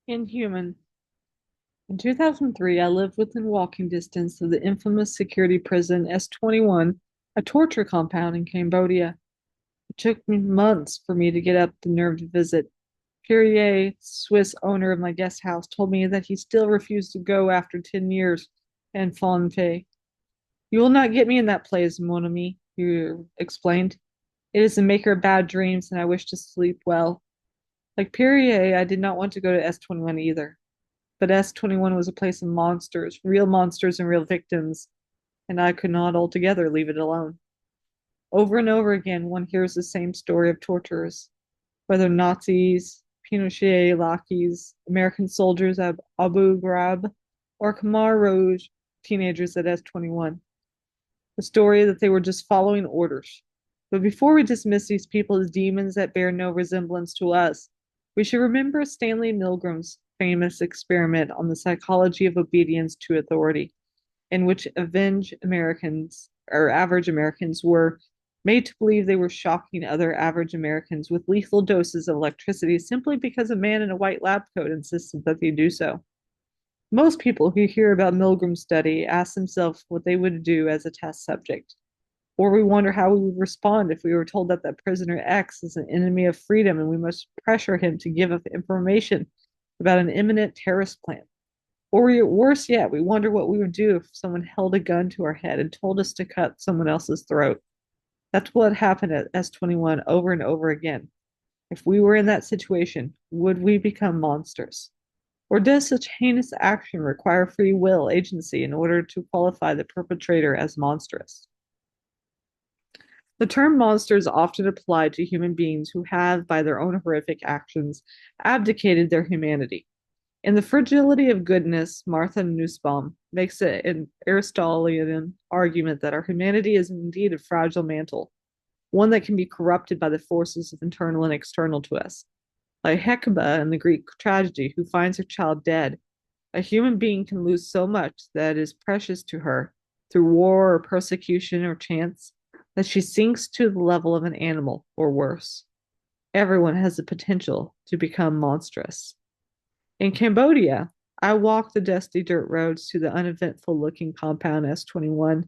Inhuman. In 2003, I lived within walking distance of the infamous security prison S-21, a torture compound in Cambodia. It took me months for me to get up the nerve to visit. Pierre, Swiss owner of my guest house, told me that he still refused to go after 10 years in Phnom Penh. You will not get me in that place, mon ami, he explained. It is the maker of bad dreams, and I wish to sleep well. Like Pierre, I did not want to go to S-21 either. But S-21 was a place of monsters and real victims, and I could not altogether leave it alone. Over and over again, one hears the same story of torturers, whether Nazis, Pinochet lackeys, American soldiers at Abu Ghraib, or Khmer Rouge teenagers at S-21. The story that they were just following orders. But before we dismiss these people as demons that bear no resemblance to us, we should remember Stanley Milgram's famous experiment on the psychology of obedience to authority, in which average Americans were made to believe they were shocking other average Americans with lethal doses of electricity simply because a man in a white lab coat insisted that they do so. Most people who hear about Milgram's study ask themselves what they would do as a test subject. Or we wonder how we would respond if we were told that prisoner X is an enemy of freedom and we must pressure him to give us information about an imminent terrorist plan. Or worse yet, we wonder what we would do if someone held a gun to our head and told us to cut someone else's throat. That's what happened at S-21 over and over again. If we were in that situation, would we become monsters? Or does such heinous action require free will agency in order to qualify the perpetrator as monstrous? The term monster is often applied to human beings who have, by their own horrific actions, abdicated their humanity. In The Fragility of Goodness, Martha Nussbaum makes an Aristotelian argument that our humanity is indeed a fragile mantle, one that can be corrupted by the forces of internal and external to us. Like Hecuba in the Greek tragedy, who finds her child dead, a human being can lose so much that is precious to her through war or persecution or chance that she sinks to the level of an animal or worse. Everyone has the potential to become monstrous. In Cambodia, I walked the dusty dirt roads to the uneventful looking compound S-21.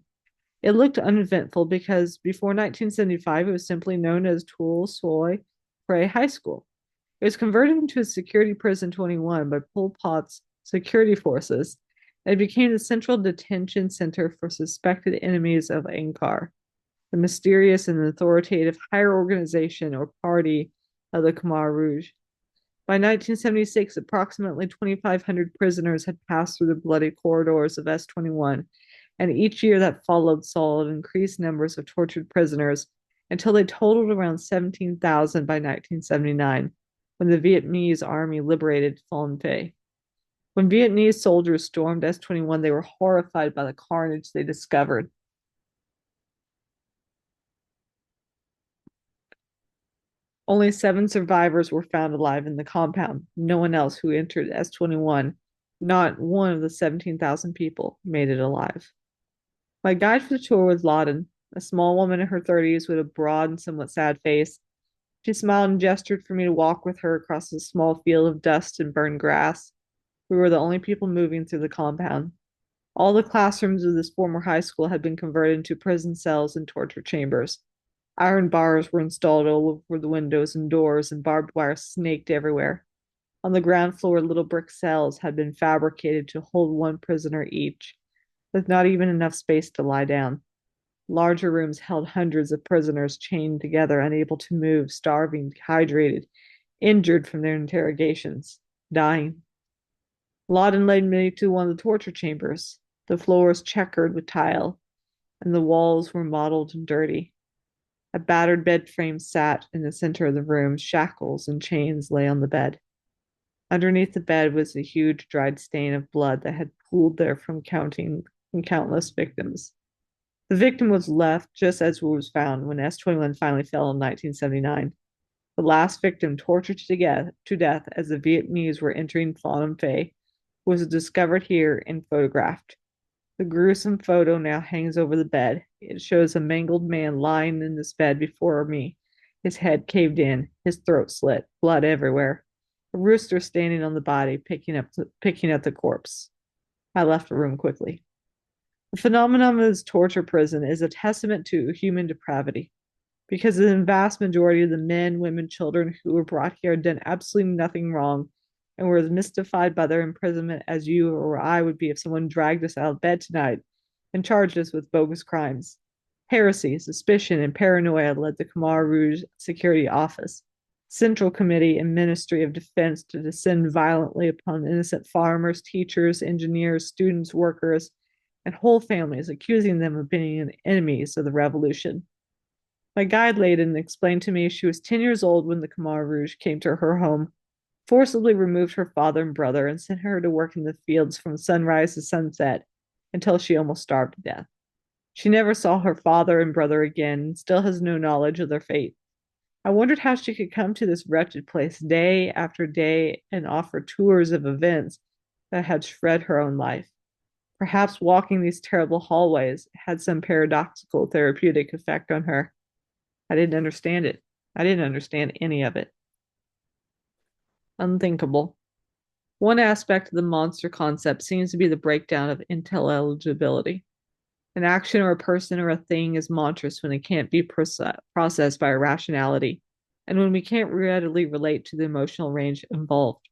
It looked uneventful because before 1975, it was simply known as Tuol Soy Prey High School. It was converted into a security prison 21 by Pol Pot's security forces. It became the central detention center for suspected enemies of Angkar, the mysterious and authoritative higher organization or party of the Khmer Rouge. By 1976, approximately 2,500 prisoners had passed through the bloody corridors of S-21, and each year that followed saw increased numbers of tortured prisoners until they totaled around 17,000 by 1979, when the Vietnamese army liberated Phnom Penh. When Vietnamese soldiers stormed S-21, they were horrified by the carnage they discovered. Only 7 survivors were found alive in the compound. No one else who entered S-21, not one of the 17,000 people, made it alive. My guide for the tour was Loudon, a small woman in her 30s with a broad and somewhat sad face. She smiled and gestured for me to walk with her across a small field of dust and burned grass. We were the only people moving through the compound. All the classrooms of this former high school had been converted into prison cells and torture chambers. Iron bars were installed all over the windows and doors, and barbed wire snaked everywhere. On the ground floor, little brick cells had been fabricated to hold one prisoner each, with not even enough space to lie down. Larger rooms held hundreds of prisoners chained together, unable to move, starving, dehydrated, injured from their interrogations, dying. Loudon led me to one of the torture chambers. The floors checkered with tile, and the walls were mottled and dirty. A battered bed frame sat in the center of the room. Shackles and chains lay on the bed. Underneath the bed was a huge dried stain of blood that had pooled there from countless victims. The victim was left just as was found when S-21 finally fell in 1979. The last victim tortured to death as the Vietnamese were entering Phnom Penh was discovered here and photographed. The gruesome photo now hangs over the bed. It shows a mangled man lying in this bed before me, his head caved in, his throat slit, blood everywhere. a rooster standing on the body, picking at the corpse. I left the room quickly. The phenomenon of this torture prison is a testament to human depravity, because the vast majority of the men, women, children who were brought here had done absolutely nothing wrong and were as mystified by their imprisonment as you or I would be if someone dragged us out of bed tonight and charged us with bogus crimes. Heresy, suspicion, and paranoia led the Khmer Rouge Security Office, Central Committee, and Ministry of Defense to descend violently upon innocent farmers, teachers, engineers, students, workers, and whole families, accusing them of being enemies of the revolution. My guide Leyden explained to me she was 10 years old when the Khmer Rouge came to her home, forcibly removed her father and brother, and sent her to work in the fields from sunrise to sunset until she almost starved to death. She never saw her father and brother again and still has no knowledge of their fate. I wondered how she could come to this wretched place day after day and offer tours of events that had shred her own life. Perhaps walking these terrible hallways had some paradoxical therapeutic effect on her. I didn't understand it. I didn't understand any of it. Unthinkable. One aspect of the monster concept seems to be the breakdown of intelligibility. An action or a person or a thing is monstrous when it can't be processed by rationality, and when we can't readily relate to the emotional range involved.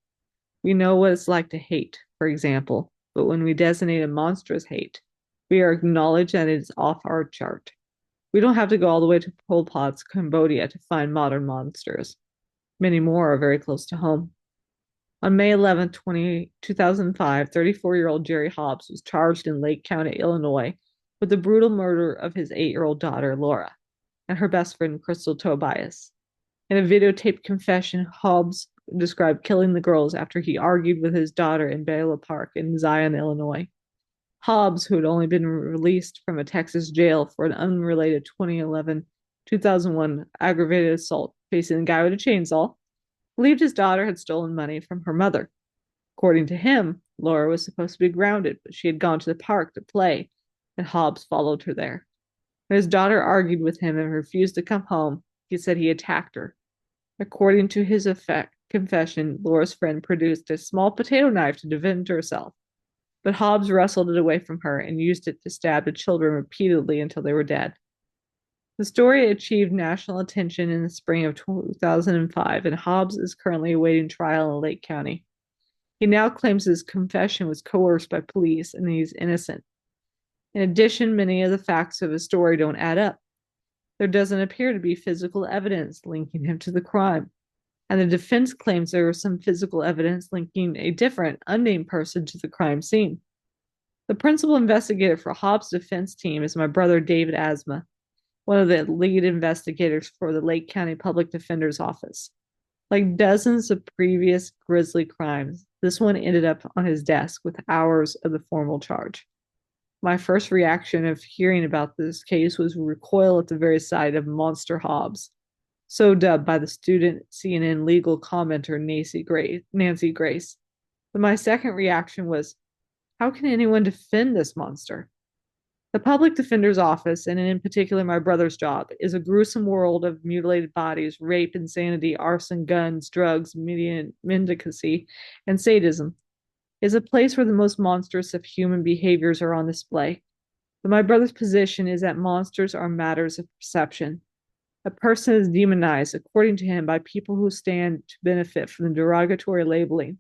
We know what it's like to hate, for example, but when we designate a monstrous hate, we are acknowledged that it is off our chart. We don't have to go all the way to Pol Pot's Cambodia to find modern monsters. Many more are very close to home. On May 11, 2005, 34-year-old Jerry Hobbs was charged in Lake County, Illinois, with the brutal murder of his 8-year-old daughter, Laura, and her best friend, Crystal Tobias. In a videotaped confession, Hobbs described killing the girls after he argued with his daughter in Bela Park in Zion, Illinois. Hobbs, who had only been released from a Texas jail for an unrelated 2011-2001 aggravated assault facing a guy with a chainsaw, believed his daughter had stolen money from her mother. According to him, Laura was supposed to be grounded, but she had gone to the park to play, and Hobbs followed her there. When his daughter argued with him and refused to come home, he said he attacked her. According to his confession, Laura's friend produced a small potato knife to defend herself, but Hobbs wrestled it away from her and used it to stab the children repeatedly until they were dead. The story achieved national attention in the spring of 2005, and Hobbs is currently awaiting trial in Lake County. He now claims his confession was coerced by police and he's innocent. In addition, many of the facts of his story don't add up. There doesn't appear to be physical evidence linking him to the crime, and the defense claims there was some physical evidence linking a different, unnamed person to the crime scene. The principal investigator for Hobbs' defense team is my brother David Asma, one of the lead investigators for the Lake County Public Defender's Office. Like dozens of previous grisly crimes, this one ended up on his desk with hours of the formal charge. My first reaction of hearing about this case was recoil at the very sight of Monster Hobbs, so dubbed by the student CNN legal commenter Nancy Grace. But my second reaction was, how can anyone defend this monster? The public defender's office, and in particular my brother's job, is a gruesome world of mutilated bodies, rape, insanity, arson, guns, drugs, mendicancy, and sadism. It is a place where the most monstrous of human behaviors are on display. But my brother's position is that monsters are matters of perception. A person is demonized, according to him, by people who stand to benefit from the derogatory labeling.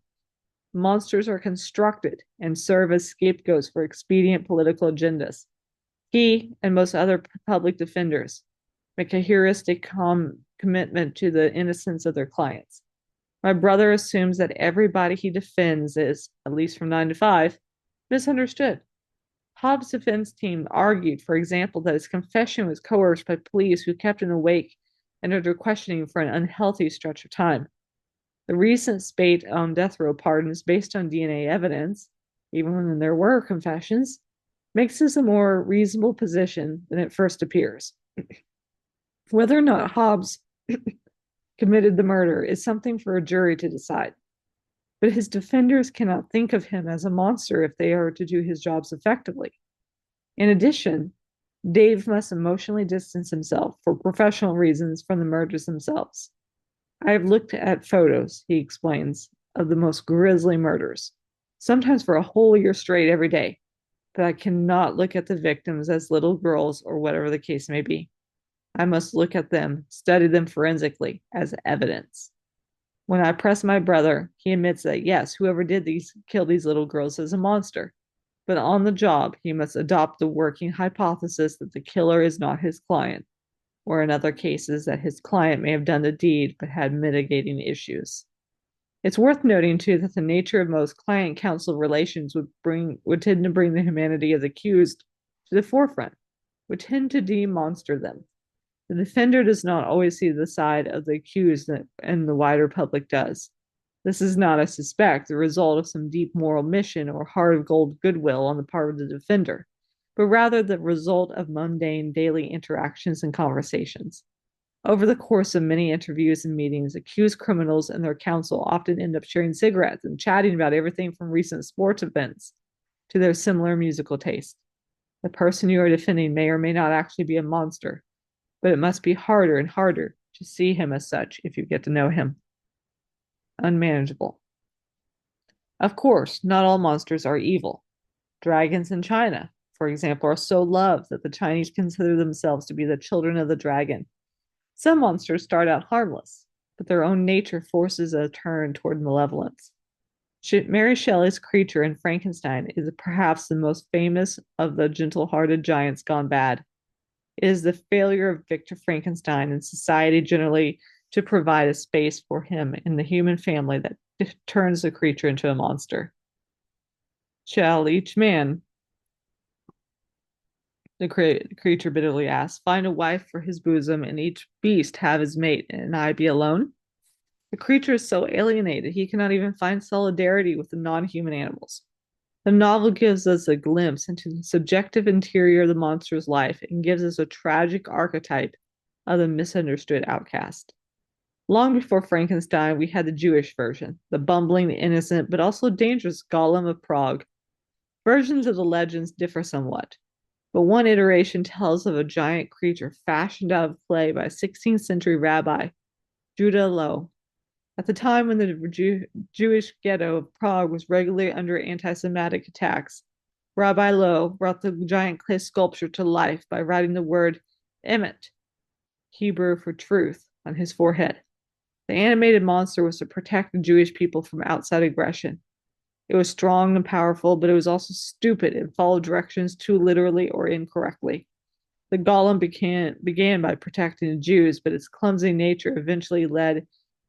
Monsters are constructed and serve as scapegoats for expedient political agendas. He and most other public defenders make a heuristic commitment to the innocence of their clients. My brother assumes that everybody he defends is, at least from 9 to 5, misunderstood. Hobbs' defense team argued, for example, that his confession was coerced by police who kept him awake and under questioning for an unhealthy stretch of time. The recent spate on death row pardons based on DNA evidence, even when there were confessions, makes this a more reasonable position than it first appears. Whether or not Hobbs committed the murder is something for a jury to decide. But his defenders cannot think of him as a monster if they are to do his jobs effectively. In addition, Dave must emotionally distance himself for professional reasons from the murders themselves. I have looked at photos, he explains, of the most grisly murders, sometimes for a whole year straight every day. But I cannot look at the victims as little girls or whatever the case may be. I must look at them, study them forensically as evidence. When I press my brother, he admits that yes, whoever did kill these little girls is a monster. But on the job, he must adopt the working hypothesis that the killer is not his client, or in other cases, that his client may have done the deed but had mitigating issues. It's worth noting, too, that the nature of most client-counsel relations would tend to bring the humanity of the accused to the forefront, would tend to demonster them. The defender does not always see the side of the accused and the wider public does. This is not, I suspect, the result of some deep moral mission or heart of gold goodwill on the part of the defender, but rather the result of mundane daily interactions and conversations. Over the course of many interviews and meetings, accused criminals and their counsel often end up sharing cigarettes and chatting about everything from recent sports events to their similar musical taste. The person you are defending may or may not actually be a monster, but it must be harder and harder to see him as such if you get to know him. Unmanageable. Of course, not all monsters are evil. Dragons in China, for example, are so loved that the Chinese consider themselves to be the children of the dragon. Some monsters start out harmless, but their own nature forces a turn toward malevolence. Mary Shelley's creature in Frankenstein is perhaps the most famous of the gentle-hearted giants gone bad. It is the failure of Victor Frankenstein and society generally to provide a space for him in the human family that turns the creature into a monster. Shall each man, the creature bitterly asks, find a wife for his bosom, and each beast have his mate, and I be alone? The creature is so alienated he cannot even find solidarity with the non-human animals. The novel gives us a glimpse into the subjective interior of the monster's life and gives us a tragic archetype of the misunderstood outcast. Long before Frankenstein, we had the Jewish version, the bumbling, innocent, but also dangerous Golem of Prague. Versions of the legends differ somewhat, but one iteration tells of a giant creature fashioned out of clay by a 16th century rabbi, Judah Loew. At the time when the Jewish ghetto of Prague was regularly under anti-Semitic attacks, Rabbi Loew brought the giant clay sculpture to life by writing the word Emet, Hebrew for truth, on his forehead. The animated monster was to protect the Jewish people from outside aggression. It was strong and powerful, but it was also stupid and followed directions too literally or incorrectly. The golem began by protecting the Jews, but its clumsy nature eventually led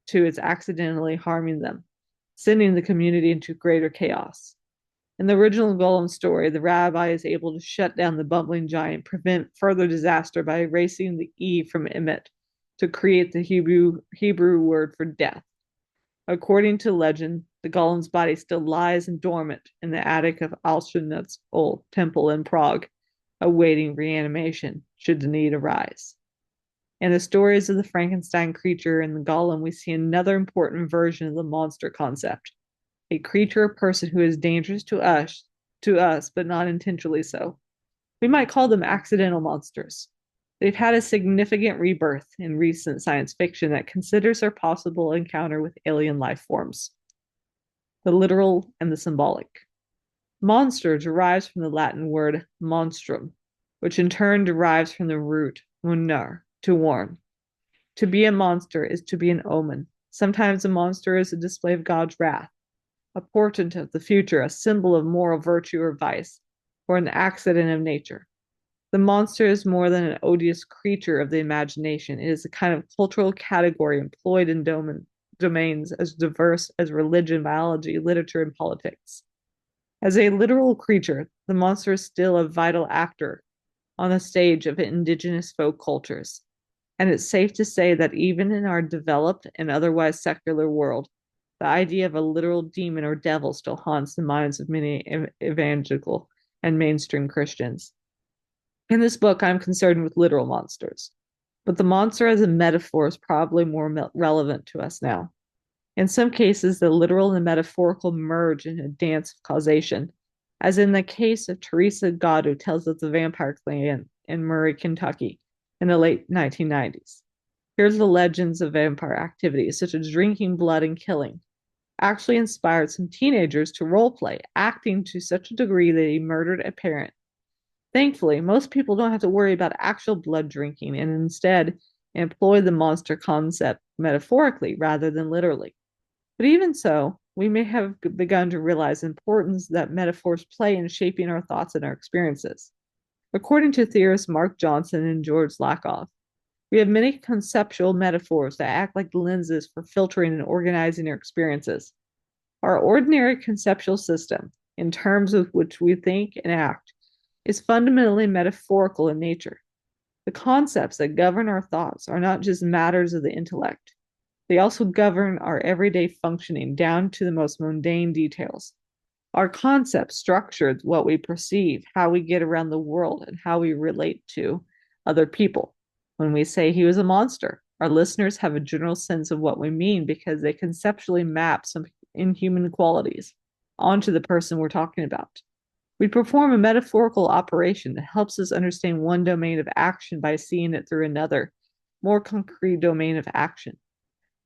to its accidentally harming them, sending the community into greater chaos. In the original Golem story, the rabbi is able to shut down the bumbling giant, prevent further disaster by erasing the E from Emet to create the Hebrew word for death. According to legend, the golem's body still lies dormant in the attic of Alchnut's old temple in Prague, awaiting reanimation should the need arise. In the stories of the Frankenstein creature and the golem, we see another important version of the monster concept. A creature or person who is dangerous to us, but not intentionally so. We might call them accidental monsters. They've had a significant rebirth in recent science fiction that considers their possible encounter with alien life forms. The literal and the symbolic. Monster derives from the Latin word monstrum, which in turn derives from the root munar, to warn. To be a monster is to be an omen. Sometimes a monster is a display of God's wrath, a portent of the future, a symbol of moral virtue or vice, or an accident of nature. The monster is more than an odious creature of the imagination. It is a kind of cultural category employed in domains as diverse as religion, biology, literature, and politics. As a literal creature, the monster is still a vital actor on the stage of indigenous folk cultures. And it's safe to say that even in our developed and otherwise secular world, the idea of a literal demon or devil still haunts the minds of many evangelical and mainstream Christians. In this book, I'm concerned with literal monsters, but the monster as a metaphor is probably more relevant to us now. In some cases, the literal and the metaphorical merge in a dance of causation, as in the case of Teresa Godu tells of the vampire clan in Murray, Kentucky, in the late 1990s. Here's the legends of vampire activities, such as drinking blood and killing. actually inspired some teenagers to role play, acting to such a degree that he murdered a parent. Thankfully, most people don't have to worry about actual blood drinking and instead employ the monster concept metaphorically rather than literally. But even so, we may have begun to realize the importance that metaphors play in shaping our thoughts and our experiences. According to theorists Mark Johnson and George Lakoff, we have many conceptual metaphors that act like lenses for filtering and organizing our experiences. Our ordinary conceptual system, in terms of which we think and act, is fundamentally metaphorical in nature. The concepts that govern our thoughts are not just matters of the intellect, they also govern our everyday functioning down to the most mundane details. Our concepts structure what we perceive, how we get around the world, and how we relate to other people. When we say he was a monster, our listeners have a general sense of what we mean because they conceptually map some inhuman qualities onto the person we're talking about. We perform a metaphorical operation that helps us understand one domain of action by seeing it through another, more concrete domain of action.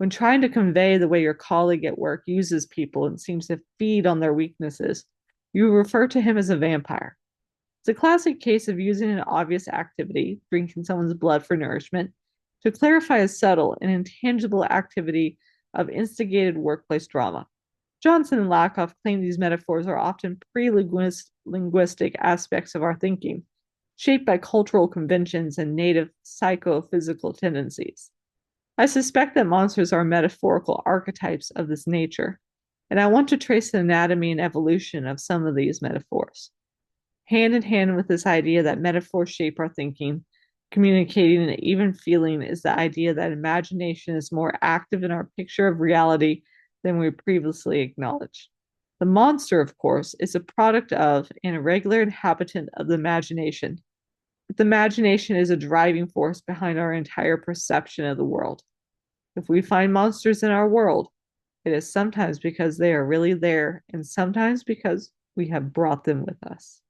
When trying to convey the way your colleague at work uses people and seems to feed on their weaknesses, you refer to him as a vampire. It's a classic case of using an obvious activity, drinking someone's blood for nourishment, to clarify a subtle and intangible activity of instigated workplace drama. Johnson and Lakoff claim these metaphors are often pre-linguistic aspects of our thinking, shaped by cultural conventions and native psychophysical tendencies. I suspect that monsters are metaphorical archetypes of this nature, and I want to trace the anatomy and evolution of some of these metaphors. Hand in hand with this idea that metaphors shape our thinking, communicating, and even feeling is the idea that imagination is more active in our picture of reality than we previously acknowledged. The monster, of course, is a product of and a regular inhabitant of the imagination. But the imagination is a driving force behind our entire perception of the world. If we find monsters in our world, it is sometimes because they are really there, and sometimes because we have brought them with us.